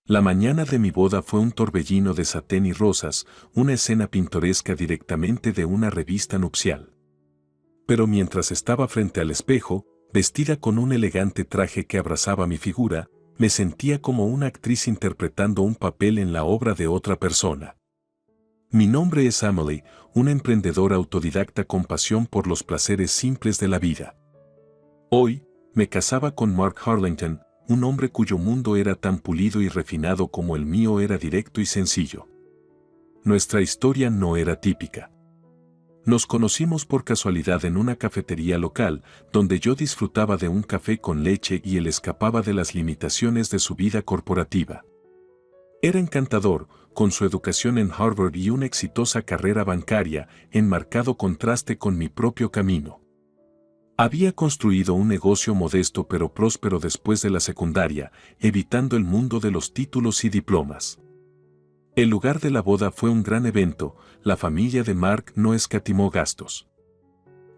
La mañana de mi boda fue un torbellino de satén y rosas, una escena pintoresca directamente de una revista nupcial. Pero mientras estaba frente al espejo, vestida con un elegante traje que abrazaba mi figura, me sentía como una actriz interpretando un papel en la obra de otra persona. Mi nombre es Amelie, una emprendedora autodidacta con pasión por los placeres simples de la vida. Hoy, me casaba con Mark Harlington, un hombre cuyo mundo era tan pulido y refinado como el mío era directo y sencillo. Nuestra historia no era típica. Nos conocimos por casualidad en una cafetería local, donde yo disfrutaba de un café con leche y él escapaba de las limitaciones de su vida corporativa. Era encantador, con su educación en Harvard y una exitosa carrera bancaria, en marcado contraste con mi propio camino. Había construido un negocio modesto pero próspero después de la secundaria, evitando el mundo de los títulos y diplomas. El lugar de la boda fue un gran evento, la familia de Mark no escatimó gastos.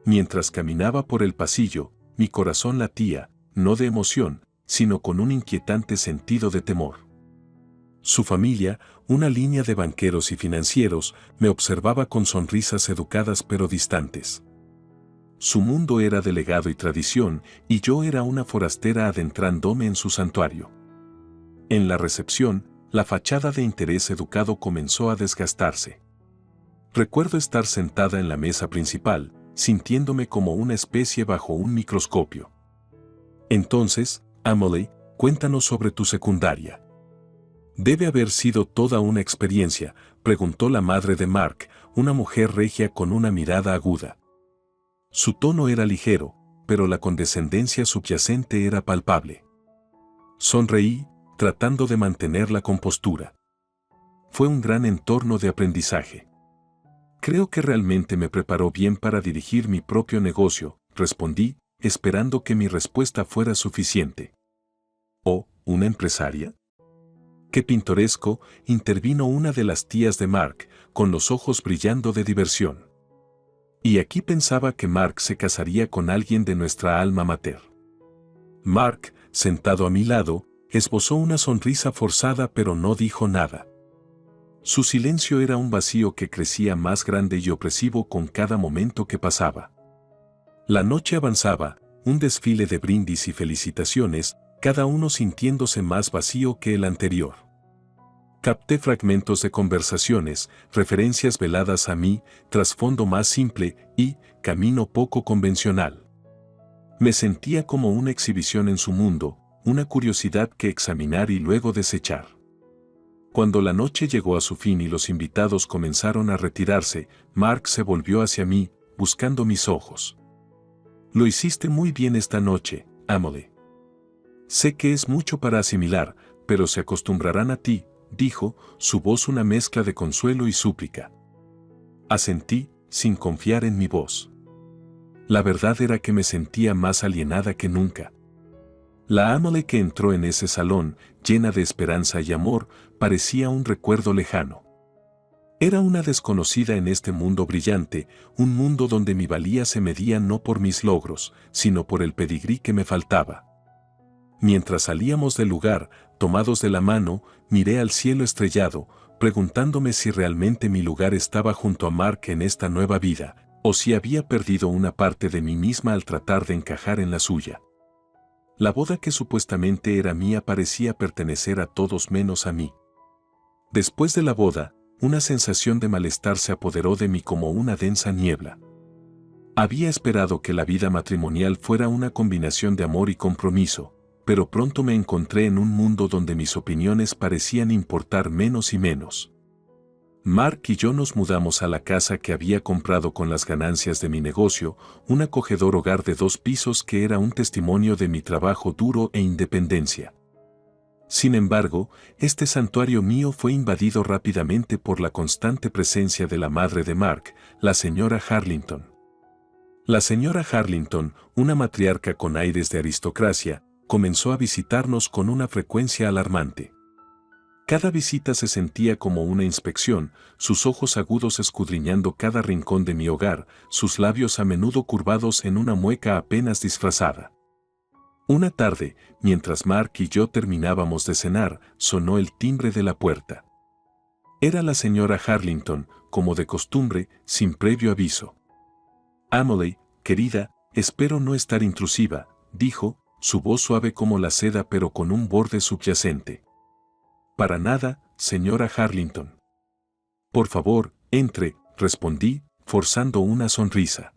Mientras caminaba por el pasillo, mi corazón latía, no de emoción, sino con un inquietante sentido de temor. Su familia, una línea de banqueros y financieros, me observaba con sonrisas educadas pero distantes. Su mundo era de legado y tradición, y yo era una forastera adentrándome en su santuario. En la recepción, la fachada de interés educado comenzó a desgastarse. Recuerdo estar sentada en la mesa principal, sintiéndome como una especie bajo un microscopio. Entonces, Amelie, cuéntanos sobre tu secundaria. Debe haber sido toda una experiencia, preguntó la madre de Mark, una mujer regia con una mirada aguda. Su tono era ligero, pero la condescendencia subyacente era palpable. Sonreí, tratando de mantener la compostura. Fue un gran entorno de aprendizaje. Creo que realmente me preparó bien para dirigir mi propio negocio, respondí, esperando que mi respuesta fuera suficiente. ¿Oh, una empresaria? Qué pintoresco, intervino una de las tías de Mark, con los ojos brillando de diversión. Y aquí pensaba que Mark se casaría con alguien de nuestra alma mater. Mark, sentado a mi lado, esbozó una sonrisa forzada pero no dijo nada. Su silencio era un vacío que crecía más grande y opresivo con cada momento que pasaba. La noche avanzaba, un desfile de brindis y felicitaciones, cada uno sintiéndose más vacío que el anterior. Capté fragmentos de conversaciones, referencias veladas a mí, trasfondo más simple y camino poco convencional. Me sentía como una exhibición en su mundo, una curiosidad que examinar y luego desechar. Cuando la noche llegó a su fin y los invitados comenzaron a retirarse, Mark se volvió hacia mí, buscando mis ojos. Lo hiciste muy bien esta noche, Amelie. Sé que es mucho para asimilar, pero se acostumbrarán a ti, dijo, su voz una mezcla de consuelo y súplica. Asentí, sin confiar en mi voz. La verdad era que me sentía más alienada que nunca. La Amelie que entró en ese salón, llena de esperanza y amor, parecía un recuerdo lejano. Era una desconocida en este mundo brillante, un mundo donde mi valía se medía no por mis logros, sino por el pedigrí que me faltaba. Mientras salíamos del lugar, tomados de la mano, miré al cielo estrellado, preguntándome si realmente mi lugar estaba junto a Mark en esta nueva vida, o si había perdido una parte de mí misma al tratar de encajar en la suya. La boda que supuestamente era mía parecía pertenecer a todos menos a mí. Después de la boda, una sensación de malestar se apoderó de mí como una densa niebla. Había esperado que la vida matrimonial fuera una combinación de amor y compromiso, pero pronto me encontré en un mundo donde mis opiniones parecían importar menos y menos. Mark y yo nos mudamos a la casa que había comprado con las ganancias de mi negocio, un acogedor hogar de 2 pisos que era un testimonio de mi trabajo duro e independencia. Sin embargo, este santuario mío fue invadido rápidamente por la constante presencia de la madre de Mark, la señora Harlington. La señora Harlington, una matriarca con aires de aristocracia, comenzó a visitarnos con una frecuencia alarmante. Cada visita se sentía como una inspección, sus ojos agudos escudriñando cada rincón de mi hogar, sus labios a menudo curvados en una mueca apenas disfrazada. Una tarde, mientras Mark y yo terminábamos de cenar, sonó el timbre de la puerta. Era la señora Harlington, como de costumbre, sin previo aviso. «Emily, querida, espero no estar intrusiva», dijo, su voz suave como la seda pero con un borde subyacente. «Para nada, señora Harlington». «Por favor, entre», respondí, forzando una sonrisa.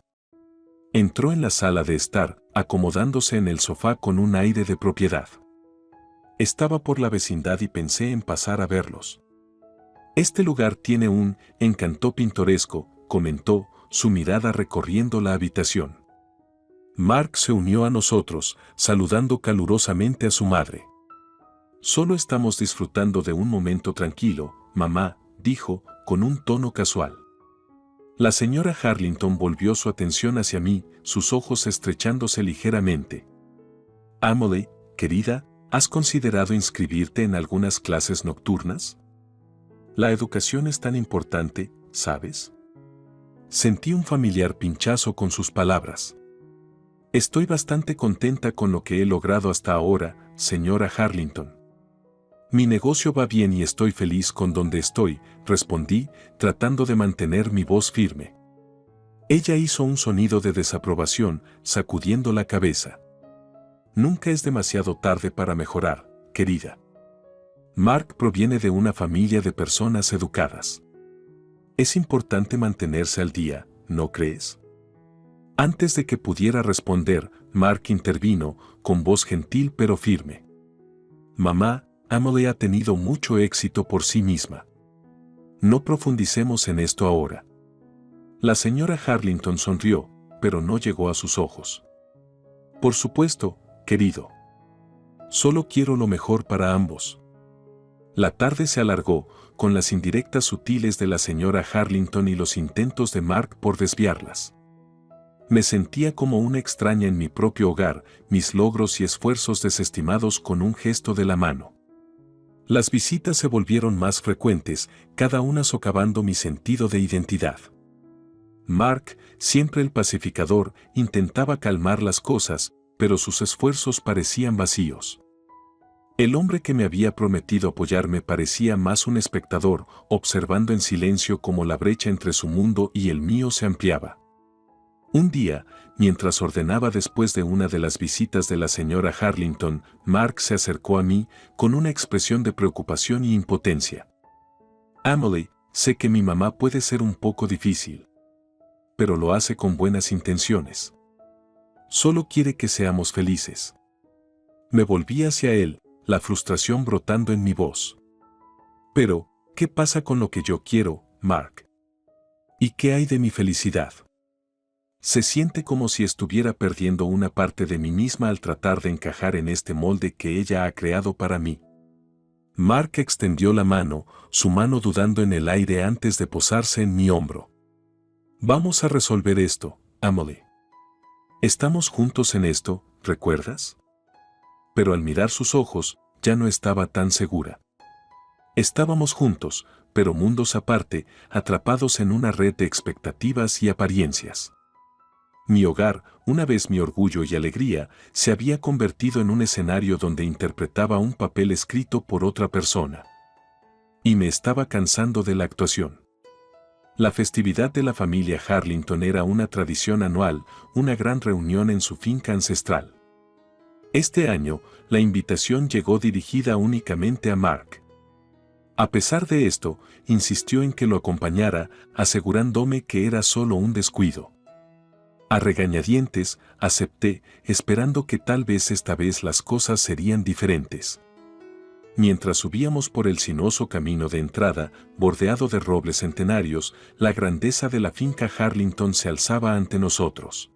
Entró en la sala de estar, acomodándose en el sofá con un aire de propiedad. Estaba por la vecindad y pensé en pasar a verlos. «Este lugar tiene un encanto pintoresco», comentó, su mirada recorriendo la habitación. Mark se unió a nosotros, saludando calurosamente a su madre. «Solo estamos disfrutando de un momento tranquilo, mamá», dijo, con un tono casual. La señora Harlington volvió su atención hacia mí, sus ojos estrechándose ligeramente. «Emily, querida, ¿has considerado inscribirte en algunas clases nocturnas? La educación es tan importante, ¿sabes?». Sentí un familiar pinchazo con sus palabras. «Estoy bastante contenta con lo que he logrado hasta ahora, señora Harlington. Mi negocio va bien y estoy feliz con donde estoy», respondí, tratando de mantener mi voz firme. Ella hizo un sonido de desaprobación, sacudiendo la cabeza. «Nunca es demasiado tarde para mejorar, querida. Mark proviene de una familia de personas educadas. Es importante mantenerse al día, ¿no crees?». Antes de que pudiera responder, Mark intervino, con voz gentil pero firme. «Mamá, Emily ha tenido mucho éxito por sí misma. No profundicemos en esto ahora». La señora Harlington sonrió, pero no llegó a sus ojos. «Por supuesto, querido. Solo quiero lo mejor para ambos». La tarde se alargó, con las indirectas sutiles de la señora Harlington y los intentos de Mark por desviarlas. Me sentía como una extraña en mi propio hogar, mis logros y esfuerzos desestimados con un gesto de la mano. Las visitas se volvieron más frecuentes, cada una socavando mi sentido de identidad. Mark, siempre el pacificador, intentaba calmar las cosas, pero sus esfuerzos parecían vacíos. El hombre que me había prometido apoyarme parecía más un espectador, observando en silencio cómo la brecha entre su mundo y el mío se ampliaba. Un día, mientras ordenaba después de una de las visitas de la señora Harlington, Mark se acercó a mí con una expresión de preocupación y impotencia. «Emily, sé que mi mamá puede ser un poco difícil, pero lo hace con buenas intenciones. Solo quiere que seamos felices». Me volví hacia él, la frustración brotando en mi voz. «Pero, ¿qué pasa con lo que yo quiero, Mark? ¿Y qué hay de mi felicidad? Se siente como si estuviera perdiendo una parte de mí misma al tratar de encajar en este molde que ella ha creado para mí». Mark extendió la mano, su mano dudando en el aire antes de posarse en mi hombro. «Vamos a resolver esto, Emily. Estamos juntos en esto, ¿recuerdas?». Pero al mirar sus ojos, ya no estaba tan segura. Estábamos juntos, pero mundos aparte, atrapados en una red de expectativas y apariencias. Mi hogar, una vez mi orgullo y alegría, se había convertido en un escenario donde interpretaba un papel escrito por otra persona. Y me estaba cansando de la actuación. La festividad de la familia Harlington era una tradición anual, una gran reunión en su finca ancestral. Este año, la invitación llegó dirigida únicamente a Mark. A pesar de esto, insistió en que lo acompañara, asegurándome que era solo un descuido. A regañadientes, acepté, esperando que tal vez esta vez las cosas serían diferentes. Mientras subíamos por el sinuoso camino de entrada, bordeado de robles centenarios, la grandeza de la finca Harlington se alzaba ante nosotros.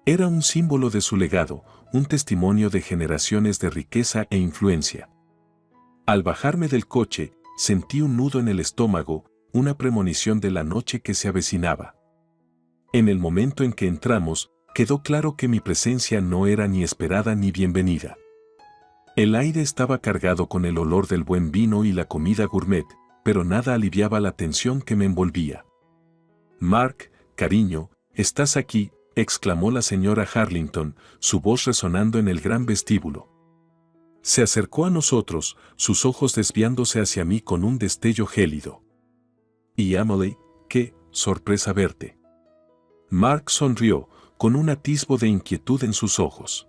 Era un símbolo de su legado, un testimonio de generaciones de riqueza e influencia. Al bajarme del coche, sentí un nudo en el estómago, una premonición de la noche que se avecinaba. En el momento en que entramos, quedó claro que mi presencia no era ni esperada ni bienvenida. El aire estaba cargado con el olor del buen vino y la comida gourmet, pero nada aliviaba la tensión que me envolvía. «Mark, cariño, estás aquí», exclamó la señora Harlington, su voz resonando en el gran vestíbulo. Se acercó a nosotros, sus ojos desviándose hacia mí con un destello gélido. Y Emily, qué sorpresa verte. Mark sonrió, con un atisbo de inquietud en sus ojos.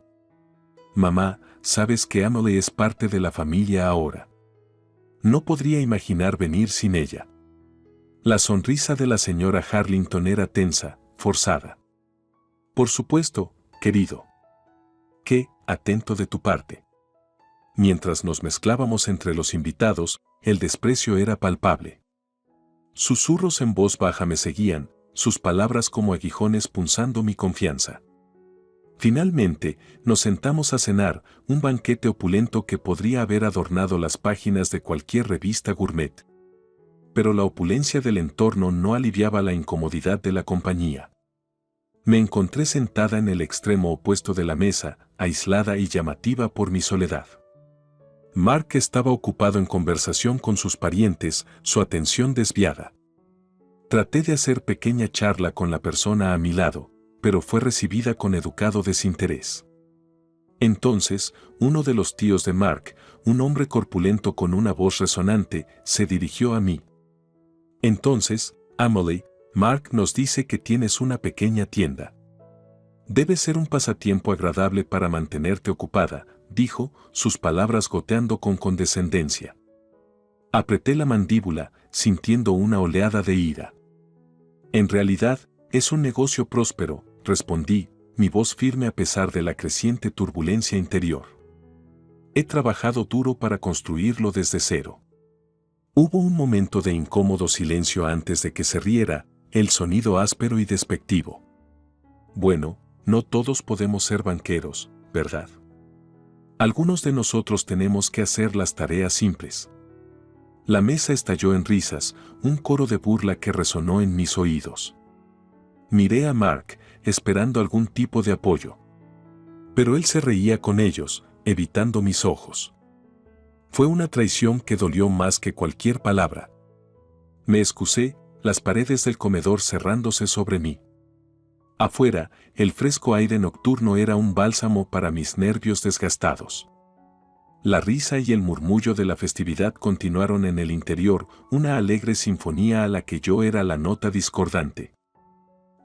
Mamá, sabes que Emily es parte de la familia ahora. No podría imaginar venir sin ella. La sonrisa de la señora Harlington era tensa, forzada. Por supuesto, querido. Qué atento de tu parte. Mientras nos mezclábamos entre los invitados, el desprecio era palpable. Susurros en voz baja me seguían, sus palabras como aguijones punzando mi confianza. Finalmente, nos sentamos a cenar, un banquete opulento que podría haber adornado las páginas de cualquier revista gourmet. Pero la opulencia del entorno no aliviaba la incomodidad de la compañía. Me encontré sentada en el extremo opuesto de la mesa, aislada y llamativa por mi soledad. Mark estaba ocupado en conversación con sus parientes, su atención desviada. Traté de hacer pequeña charla con la persona a mi lado, pero fue recibida con educado desinterés. Entonces, uno de los tíos de Mark, un hombre corpulento con una voz resonante, se dirigió a mí. Entonces, Emily, Mark nos dice que tienes una pequeña tienda. Debe ser un pasatiempo agradable para mantenerte ocupada, dijo, sus palabras goteando con condescendencia. Apreté la mandíbula, sintiendo una oleada de ira. En realidad, es un negocio próspero, respondí, mi voz firme a pesar de la creciente turbulencia interior. He trabajado duro para construirlo desde cero. Hubo un momento de incómodo silencio antes de que se riera, el sonido áspero y despectivo. Bueno, no todos podemos ser banqueros, ¿verdad? Algunos de nosotros tenemos que hacer las tareas simples. La mesa estalló en risas, un coro de burla que resonó en mis oídos. Miré a Mark, esperando algún tipo de apoyo. Pero él se reía con ellos, evitando mis ojos. Fue una traición que dolió más que cualquier palabra. Me excusé, las paredes del comedor cerrándose sobre mí. Afuera, el fresco aire nocturno era un bálsamo para mis nervios desgastados. La risa y el murmullo de la festividad continuaron en el interior, una alegre sinfonía a la que yo era la nota discordante.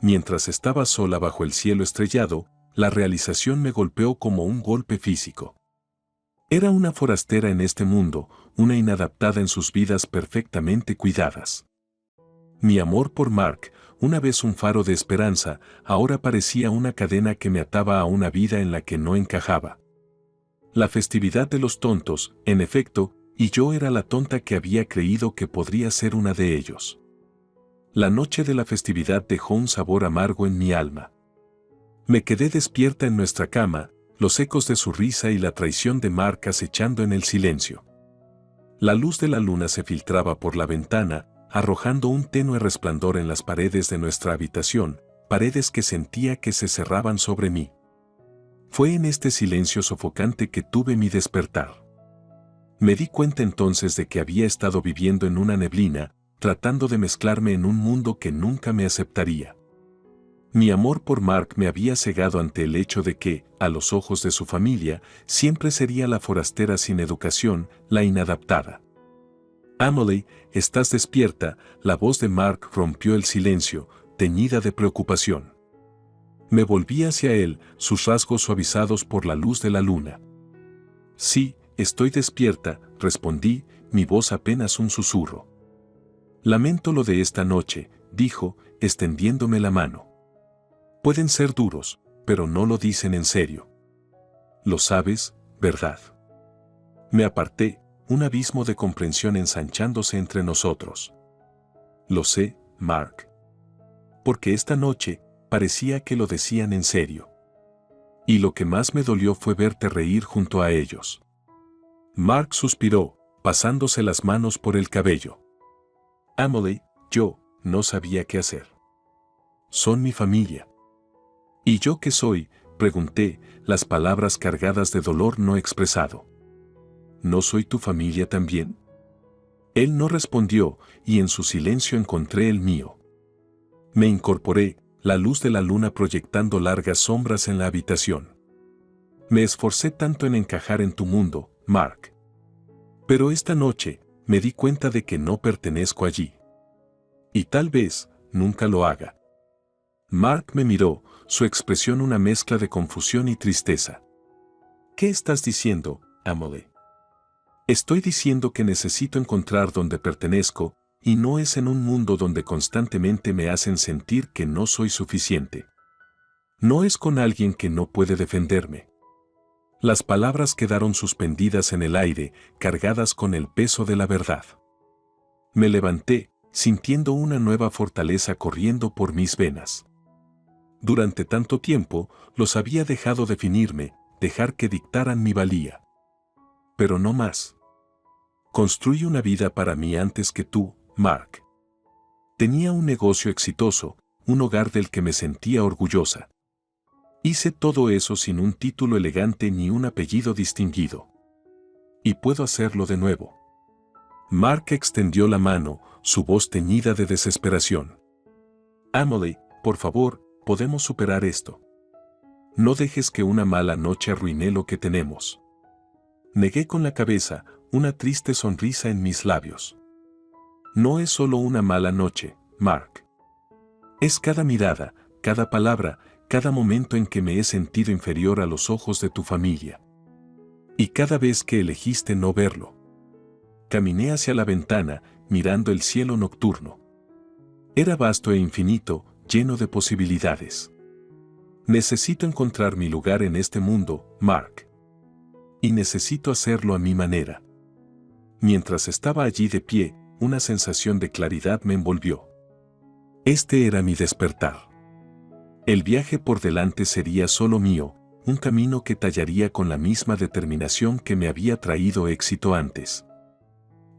Mientras estaba sola bajo el cielo estrellado, la realización me golpeó como un golpe físico. Era una forastera en este mundo, una inadaptada en sus vidas perfectamente cuidadas. Mi amor por Mark, una vez un faro de esperanza, ahora parecía una cadena que me ataba a una vida en la que no encajaba. La festividad de los tontos, en efecto, y yo era la tonta que había creído que podría ser una de ellos. La noche de la festividad dejó un sabor amargo en mi alma. Me quedé despierta en nuestra cama, los ecos de su risa y la traición de Mark acechando en el silencio. La luz de la luna se filtraba por la ventana, arrojando un tenue resplandor en las paredes de nuestra habitación, paredes que sentía que se cerraban sobre mí. Fue en este silencio sofocante que tuve mi despertar. Me di cuenta entonces de que había estado viviendo en una neblina, tratando de mezclarme en un mundo que nunca me aceptaría. Mi amor por Mark me había cegado ante el hecho de que, a los ojos de su familia, siempre sería la forastera sin educación, la inadaptada. Emily, estás despierta, la voz de Mark rompió el silencio, teñida de preocupación. Me volví hacia él, sus rasgos suavizados por la luz de la luna. Sí, estoy despierta, respondí, mi voz apenas un susurro. Lamento lo de esta noche, dijo, extendiéndome la mano. Pueden ser duros, pero no lo dicen en serio. Lo sabes, ¿verdad? Me aparté, un abismo de comprensión ensanchándose entre nosotros. Lo sé, Mark. Porque esta noche, parecía que lo decían en serio. Y lo que más me dolió fue verte reír junto a ellos. Mark suspiró, pasándose las manos por el cabello. Emily, yo, no sabía qué hacer. Son mi familia. ¿Y yo qué soy?, pregunté, las palabras cargadas de dolor no expresado. ¿No soy tu familia también? Él no respondió, y en su silencio encontré el mío. Me incorporé, la luz de la luna proyectando largas sombras en la habitación. Me esforcé tanto en encajar en tu mundo, Mark. Pero esta noche, me di cuenta de que no pertenezco allí. Y tal vez, nunca lo haga. Mark me miró, su expresión una mezcla de confusión y tristeza. ¿Qué estás diciendo, Emily? Estoy diciendo que necesito encontrar donde pertenezco, y no es en un mundo donde constantemente me hacen sentir que no soy suficiente. No es con alguien que no puede defenderme. Las palabras quedaron suspendidas en el aire, cargadas con el peso de la verdad. Me levanté, sintiendo una nueva fortaleza corriendo por mis venas. Durante tanto tiempo, los había dejado definirme, dejar que dictaran mi valía. Pero no más. Construí una vida para mí antes que tú, Mark. Tenía un negocio exitoso, un hogar del que me sentía orgullosa. Hice todo eso sin un título elegante ni un apellido distinguido. Y puedo hacerlo de nuevo. Mark extendió la mano, su voz teñida de desesperación. Emily, por favor, podemos superar esto. No dejes que una mala noche arruine lo que tenemos. Negué con la cabeza, una triste sonrisa en mis labios. No es solo una mala noche, Mark. Es cada mirada, cada palabra, cada momento en que me he sentido inferior a los ojos de tu familia. Y cada vez que elegiste no verlo. Caminé hacia la ventana, mirando el cielo nocturno. Era vasto e infinito, lleno de posibilidades. Necesito encontrar mi lugar en este mundo, Mark. Y necesito hacerlo a mi manera. Mientras estaba allí de pie, una sensación de claridad me envolvió. Este era mi despertar. El viaje por delante sería solo mío, un camino que tallaría con la misma determinación que me había traído éxito antes.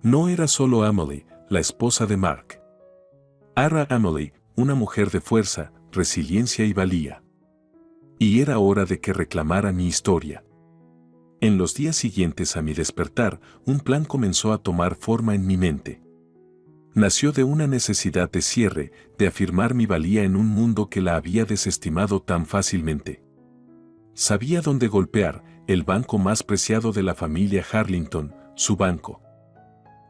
No era solo Emily, la esposa de Mark. Era Emily, una mujer de fuerza, resiliencia y valía. Y era hora de que reclamara mi historia. En los días siguientes a mi despertar, un plan comenzó a tomar forma en mi mente. Nació de una necesidad de cierre, de afirmar mi valía en un mundo que la había desestimado tan fácilmente. Sabía dónde golpear, el banco más preciado de la familia Harlington, su banco.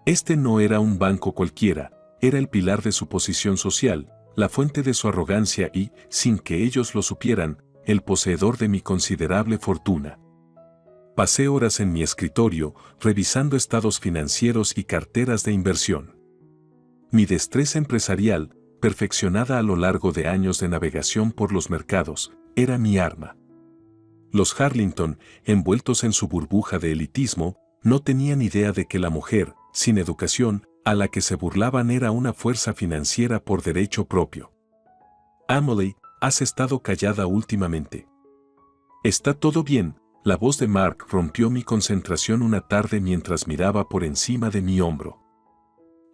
Este no era un banco cualquiera, era el pilar de su posición social, la fuente de su arrogancia y, sin que ellos lo supieran, el poseedor de mi considerable fortuna. Pasé horas en mi escritorio, revisando estados financieros y carteras de inversión. Mi destreza empresarial, perfeccionada a lo largo de años de navegación por los mercados, era mi arma. Los Harlington, envueltos en su burbuja de elitismo, no tenían idea de que la mujer, sin educación, a la que se burlaban era una fuerza financiera por derecho propio. Emily, has estado callada últimamente. ¿Está todo bien? La voz de Mark rompió mi concentración una tarde mientras miraba por encima de mi hombro.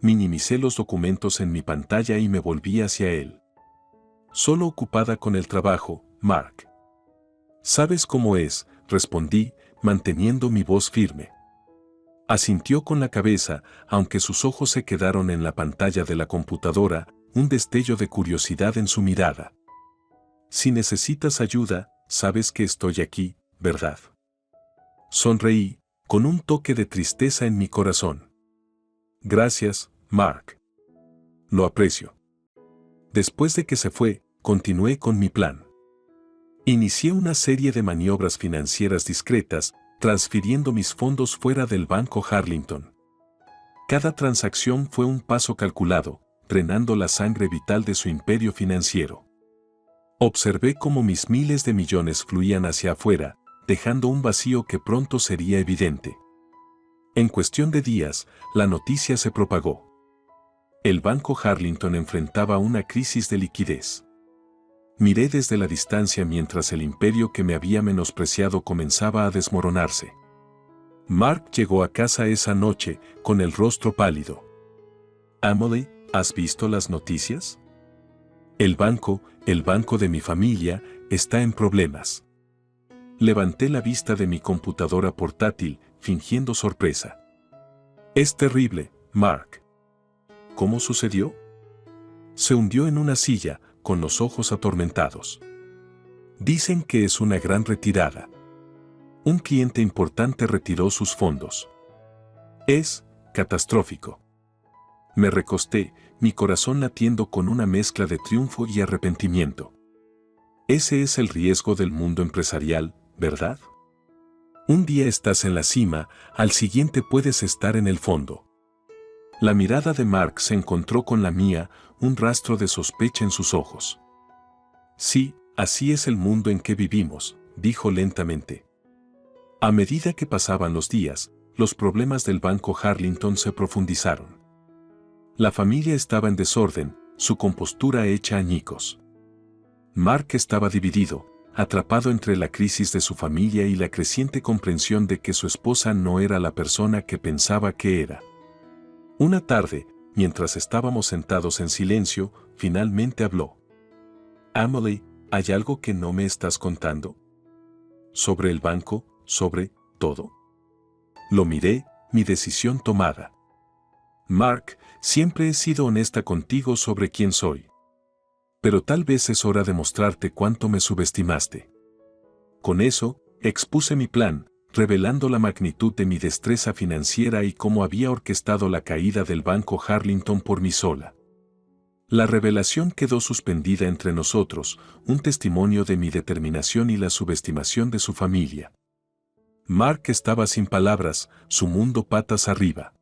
Minimicé los documentos en mi pantalla y me volví hacia él. Solo ocupada con el trabajo, Mark. ¿Sabes cómo es?, respondí, manteniendo mi voz firme. Asintió con la cabeza, aunque sus ojos se quedaron en la pantalla de la computadora, un destello de curiosidad en su mirada. Si necesitas ayuda, sabes que estoy aquí, ¿verdad? Sonreí, con un toque de tristeza en mi corazón. Gracias, Mark. Lo aprecio. Después de que se fue, continué con mi plan. Inicié una serie de maniobras financieras discretas, transfiriendo mis fondos fuera del banco Harlington. Cada transacción fue un paso calculado, drenando la sangre vital de su imperio financiero. Observé cómo mis miles de millones fluían hacia afuera, dejando un vacío que pronto sería evidente. En cuestión de días, la noticia se propagó. El banco Harlington enfrentaba una crisis de liquidez. Miré desde la distancia mientras el imperio que me había menospreciado comenzaba a desmoronarse. Mark llegó a casa esa noche, con el rostro pálido. Emily, ¿has visto las noticias? El banco de mi familia, está en problemas. Levanté la vista de mi computadora portátil, fingiendo sorpresa. Es terrible, Mark. ¿Cómo sucedió? Se hundió en una silla, con los ojos atormentados. Dicen que es una gran retirada. Un cliente importante retiró sus fondos. Es catastrófico. Me recosté, mi corazón latiendo con una mezcla de triunfo y arrepentimiento. Ese es el riesgo del mundo empresarial, ¿verdad? Un día estás en la cima, al siguiente puedes estar en el fondo. La mirada de Mark se encontró con la mía, un rastro de sospecha en sus ojos. Sí, así es el mundo en que vivimos, dijo lentamente. A medida que pasaban los días, los problemas del Banco Harlington se profundizaron. La familia estaba en desorden, su compostura hecha añicos. Mark estaba dividido, atrapado entre la crisis de su familia y la creciente comprensión de que su esposa no era la persona que pensaba que era. Una tarde, mientras estábamos sentados en silencio, finalmente habló. Emily, ¿hay algo que no me estás contando? ¿Sobre el banco? ¿Sobre todo? Lo miré, mi decisión tomada. Mark, siempre he sido honesta contigo sobre quién soy. Pero tal vez es hora de mostrarte cuánto me subestimaste. Con eso, expuse mi plan, revelando la magnitud de mi destreza financiera y cómo había orquestado la caída del Banco Harlington por mí sola. La revelación quedó suspendida entre nosotros, un testimonio de mi determinación y la subestimación de su familia. Mark estaba sin palabras, su mundo patas arriba.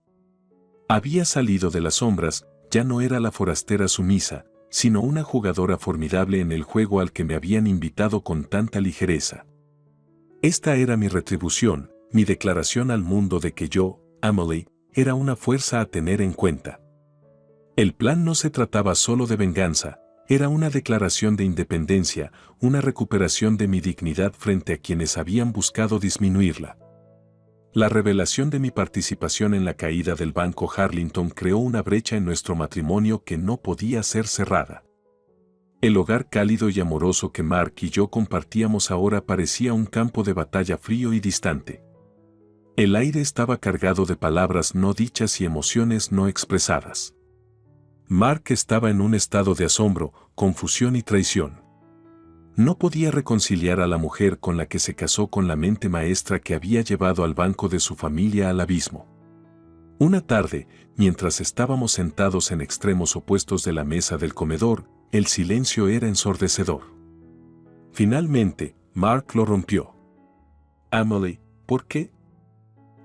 Había salido de las sombras, ya no era la forastera sumisa, sino una jugadora formidable en el juego al que me habían invitado con tanta ligereza. Esta era mi retribución, mi declaración al mundo de que yo, Emily, era una fuerza a tener en cuenta. El plan no se trataba solo de venganza, era una declaración de independencia, una recuperación de mi dignidad frente a quienes habían buscado disminuirla. La revelación de mi participación en la caída del Banco Harlington creó una brecha en nuestro matrimonio que no podía ser cerrada. El hogar cálido y amoroso que Mark y yo compartíamos ahora parecía un campo de batalla frío y distante. El aire estaba cargado de palabras no dichas y emociones no expresadas. Mark estaba en un estado de asombro, confusión y traición. No podía reconciliar a la mujer con la que se casó con la mente maestra que había llevado al banco de su familia al abismo. Una tarde, mientras estábamos sentados en extremos opuestos de la mesa del comedor, el silencio era ensordecedor. Finalmente, Mark lo rompió. Emily, ¿por qué?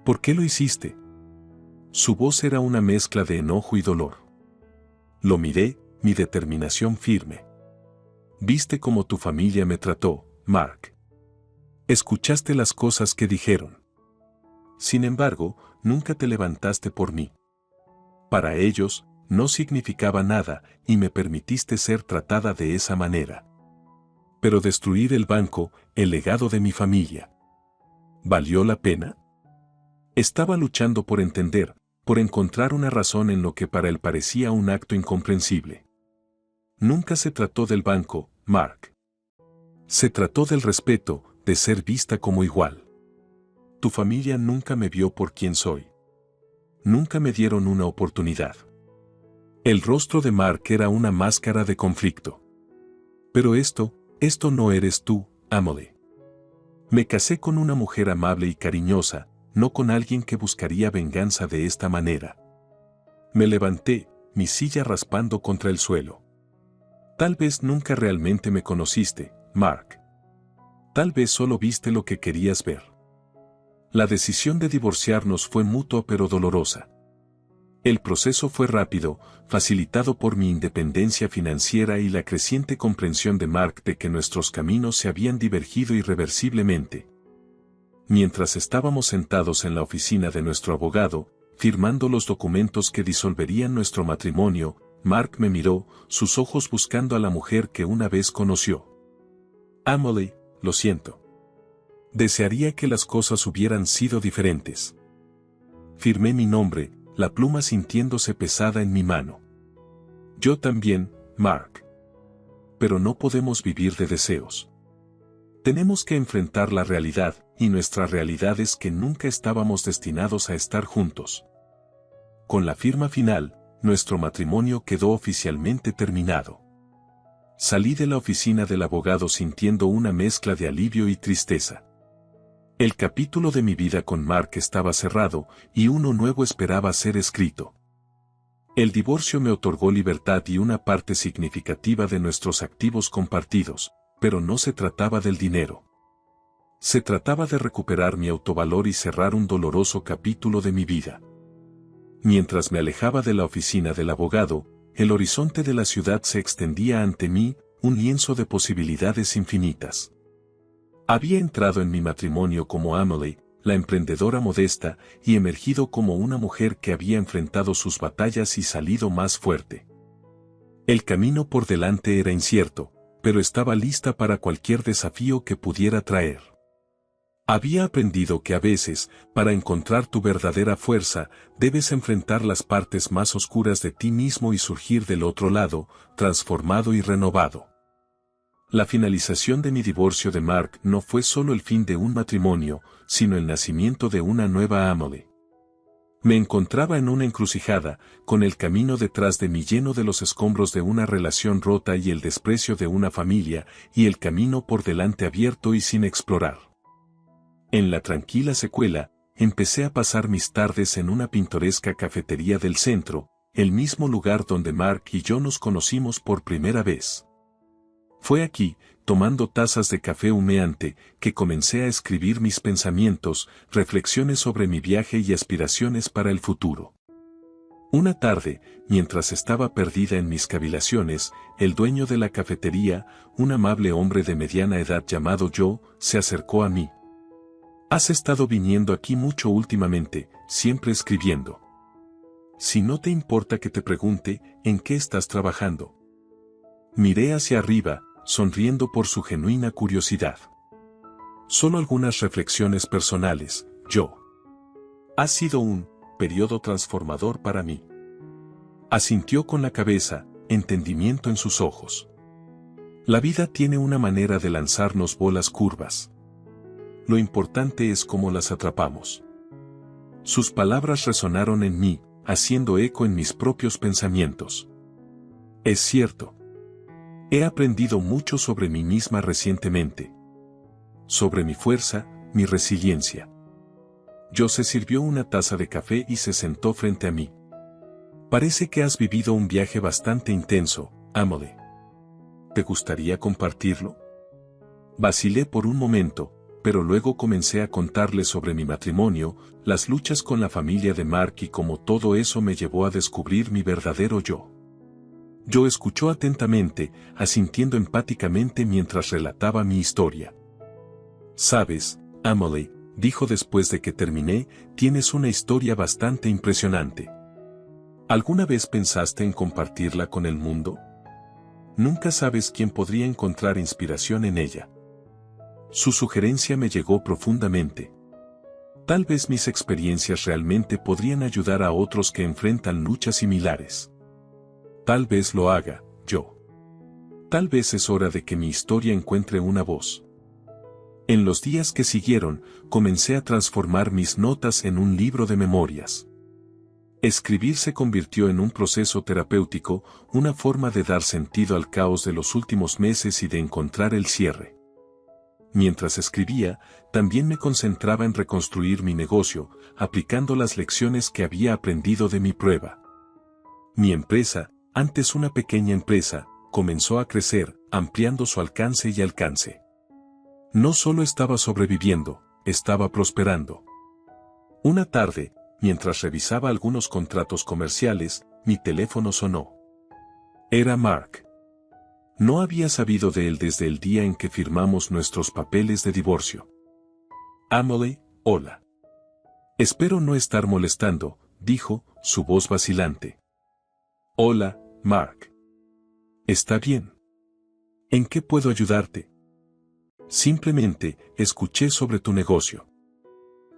¿Por qué lo hiciste? Su voz era una mezcla de enojo y dolor. Lo miré, mi determinación firme. Viste cómo tu familia me trató, Mark. Escuchaste las cosas que dijeron. Sin embargo, nunca te levantaste por mí. Para ellos, no significaba nada y me permitiste ser tratada de esa manera. Pero destruir el banco, el legado de mi familia. ¿Valió la pena? Estaba luchando por entender, por encontrar una razón en lo que para él parecía un acto incomprensible. Nunca se trató del banco, Mark. Se trató del respeto, de ser vista como igual. Tu familia nunca me vio por quien soy. Nunca me dieron una oportunidad. El rostro de Mark era una máscara de conflicto. Pero esto no eres tú, Emily. Me casé con una mujer amable y cariñosa, no con alguien que buscaría venganza de esta manera. Me levanté, mi silla raspando contra el suelo. Tal vez nunca realmente me conociste, Mark. Tal vez solo viste lo que querías ver. La decisión de divorciarnos fue mutua pero dolorosa. El proceso fue rápido, facilitado por mi independencia financiera y la creciente comprensión de Mark de que nuestros caminos se habían divergido irreversiblemente. Mientras estábamos sentados en la oficina de nuestro abogado, firmando los documentos que disolverían nuestro matrimonio, Mark me miró, sus ojos buscando a la mujer que una vez conoció. Emily, lo siento. Desearía que las cosas hubieran sido diferentes. Firmé mi nombre, la pluma sintiéndose pesada en mi mano. Yo también, Mark. Pero no podemos vivir de deseos. Tenemos que enfrentar la realidad, y nuestra realidad es que nunca estábamos destinados a estar juntos. Con la firma final, nuestro matrimonio quedó oficialmente terminado. Salí de la oficina del abogado sintiendo una mezcla de alivio y tristeza. El capítulo de mi vida con Mark estaba cerrado y uno nuevo esperaba ser escrito. El divorcio me otorgó libertad y una parte significativa de nuestros activos compartidos, pero no se trataba del dinero. Se trataba de recuperar mi autovalor y cerrar un doloroso capítulo de mi vida. Mientras me alejaba de la oficina del abogado, el horizonte de la ciudad se extendía ante mí, un lienzo de posibilidades infinitas. Había entrado en mi matrimonio como Amelie, la emprendedora modesta, y emergido como una mujer que había enfrentado sus batallas y salido más fuerte. El camino por delante era incierto, pero estaba lista para cualquier desafío que pudiera traer. Había aprendido que a veces, para encontrar tu verdadera fuerza, debes enfrentar las partes más oscuras de ti mismo y surgir del otro lado, transformado y renovado. La finalización de mi divorcio de Mark no fue solo el fin de un matrimonio, sino el nacimiento de una nueva Amelie. Me encontraba en una encrucijada, con el camino detrás de mí lleno de los escombros de una relación rota y el desprecio de una familia, y el camino por delante abierto y sin explorar. En la tranquila secuela, empecé a pasar mis tardes en una pintoresca cafetería del centro, el mismo lugar donde Mark y yo nos conocimos por primera vez. Fue aquí, tomando tazas de café humeante, que comencé a escribir mis pensamientos, reflexiones sobre mi viaje y aspiraciones para el futuro. Una tarde, mientras estaba perdida en mis cavilaciones, el dueño de la cafetería, un amable hombre de mediana edad llamado Joe, se acercó a mí. «Has estado viniendo aquí mucho últimamente, siempre escribiendo. Si no te importa que te pregunte, ¿en qué estás trabajando?». Miré hacia arriba, sonriendo por su genuina curiosidad. «Solo algunas reflexiones personales, Joe. Ha sido un periodo transformador para mí». Asintió con la cabeza, entendimiento en sus ojos. La vida tiene una manera de lanzarnos bolas curvas. Lo importante es cómo las atrapamos. Sus palabras resonaron en mí, haciendo eco en mis propios pensamientos. Es cierto. He aprendido mucho sobre mí misma recientemente. Sobre mi fuerza, mi resiliencia. Joe se sirvió una taza de café y se sentó frente a mí. Parece que has vivido un viaje bastante intenso, Amelie. ¿Te gustaría compartirlo? Vacilé por un momento, pero luego comencé a contarle sobre mi matrimonio, las luchas con la familia de Mark y cómo todo eso me llevó a descubrir mi verdadero yo. Joe escuchó atentamente, asintiendo empáticamente mientras relataba mi historia. «Sabes, Amelie», dijo después de que terminé, «tienes una historia bastante impresionante. ¿Alguna vez pensaste en compartirla con el mundo? Nunca sabes quién podría encontrar inspiración en ella». Su sugerencia me llegó profundamente. Tal vez mis experiencias realmente podrían ayudar a otros que enfrentan luchas similares. Tal vez lo haga, Joe. Tal vez es hora de que mi historia encuentre una voz. En los días que siguieron, comencé a transformar mis notas en un libro de memorias. Escribir se convirtió en un proceso terapéutico, una forma de dar sentido al caos de los últimos meses y de encontrar el cierre. Mientras escribía, también me concentraba en reconstruir mi negocio, aplicando las lecciones que había aprendido de mi prueba. Mi empresa, antes una pequeña empresa, comenzó a crecer, ampliando su alcance y alcance. No solo estaba sobreviviendo, estaba prosperando. Una tarde, mientras revisaba algunos contratos comerciales, mi teléfono sonó. Era Mark. No había sabido de él desde el día en que firmamos nuestros papeles de divorcio. «Amelie, hola. Espero no estar molestando», dijo, su voz vacilante. «Hola, Mark. ¿Está bien? ¿En qué puedo ayudarte?» «Simplemente, escuché sobre tu negocio.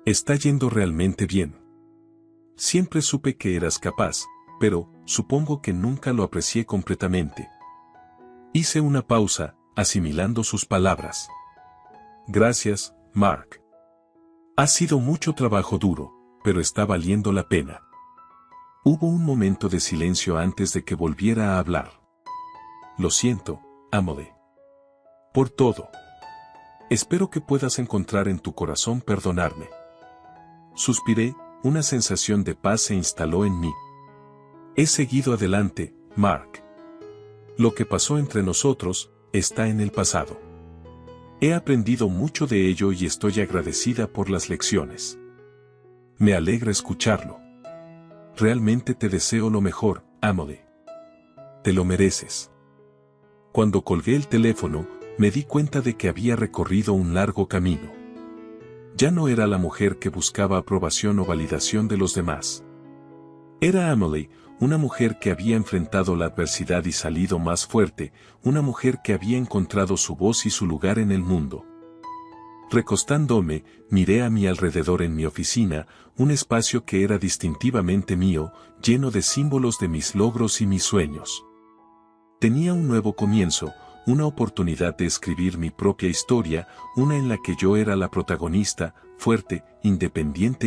Está yendo realmente bien. Siempre supe que eras capaz, pero, supongo que nunca lo aprecié completamente». Hice una pausa, asimilando sus palabras. «Gracias, Mark. Ha sido mucho trabajo duro, pero está valiendo la pena». Hubo un momento de silencio antes de que volviera a hablar. «Lo siento, Amelie. Por todo. Espero que puedas encontrar en tu corazón perdonarme. Suspiré, una sensación de paz se instaló en mí. He seguido adelante, Mark. Lo que pasó entre nosotros está en el pasado. He aprendido mucho de ello y estoy agradecida por las lecciones. Me alegra escucharlo. Realmente te deseo lo mejor, Amelie. Te lo mereces. Cuando colgué el teléfono, me di cuenta de que había recorrido un largo camino. Ya no era la mujer que buscaba aprobación o validación de los demás. Era Amelie, una mujer que había enfrentado la adversidad y salido más fuerte, una mujer que había encontrado su voz y su lugar en el mundo. Recostándome, miré a mi alrededor en mi oficina, un espacio que era distintivamente mío, lleno de símbolos de mis logros y mis sueños. Tenía un nuevo comienzo, una oportunidad de escribir mi propia historia, una en la que yo era la protagonista, fuerte, independiente y